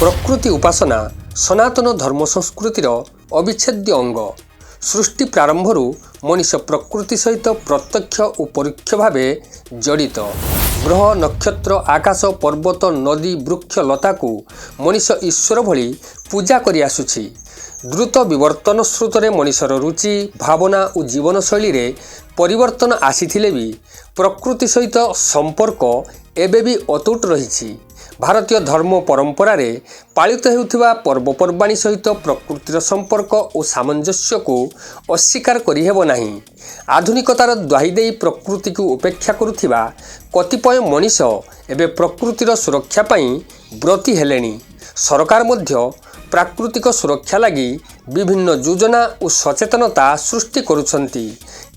प्रकृति उपासना सनातन धर्म संस्कृतिर अविच्छेद्य अंग। सृष्टि प्रारंभरू मनीष प्रकृति सहित प्रत्यक्ष और परोक्ष भाव जड़ित। ग्रह नक्षत्र आकाश पर्वत नदी वृक्ष लता को मनीष ईश्वर भली पूजा करि आसुछि। द्रुत विवर्तन स्रोतरे मनीषर रुचि भावना और जीवनशैली रे परिवर्तन आसीथिले भी प्रकृति सहित संपर्क एबे भी अतुट रहिछि। भारतीय धर्म परंपरा रे पालित हेउथिबा पर्वपर्वाणी सहित प्रकृतिर संपर्क और सामंजस्य को अस्वीकार करि हेबो नाही। आधुनिकतार द्वाही देई प्रकृति को उपेक्षा करुथिबा कतिपय मनीष एबे प्रकृतिर सुरक्षा पई ब्रती हेलेनी। सरकार मध्य प्राकृतिक सुरक्षा लगी विभिन्न योजना और सचेतनता सृष्टि करुछंती।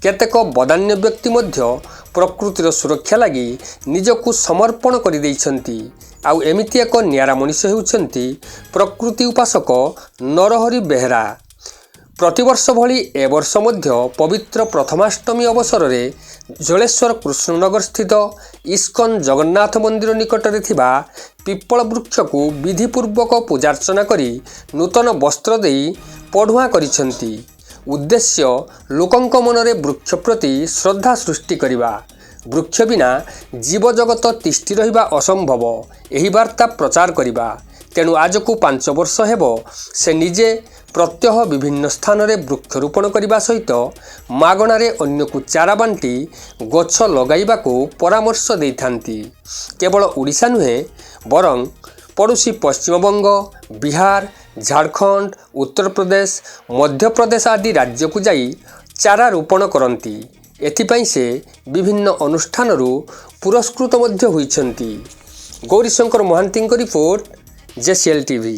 केतेक बदान्य व्यक्ति मध्य प्रकृतिर सुरक्षा लगी निजकु समर्पण करि दैछंती। आउ एमिति एक नियारा मनीष हेउछंती प्रकृति उपासक नरहरि बेहेरा। प्रतिवर्ष भली ए वर्ष मध्य पवित्र प्रथमाष्टमी अवसर में जलेश्वर कृष्णनगर स्थित इस्कन जगन्नाथ मंदिर निकटरे थिबा पिप्पल वृक्ष को विधिपूर्वक पूजार्चना करी नूतन वस्त्र देई पढ़ुआ करिसेंती। उद्देश्य लोकंक मनरे वृक्ष प्रति श्रद्धा सृष्टि करिबा। वृक्ष बिना जीव जगत तिष्ठि रहिबा असंभव एही वार्ता प्रचार करिबा। तेणु आज को 5 वर्ष हेबो से निजे प्रत्यह विभिन्न स्थान रे वृक्षरोपण करने सहित मागणारे अन्य को चारा बांटी गछ लगाइबा को परामर्श देइथांती। केवल ओडिशा नुहे बरं पड़ोशी पश्चिमबंग बिहार झारखंड उत्तर प्रदेश मध्य प्रदेश आदि राज्य को जाई चारा रोपण करती। एथिपाई से विभिन्न अनुष्ठान पुरस्कृत मध्य होइछंती। Gaurishankar Mahanty report JCL TV।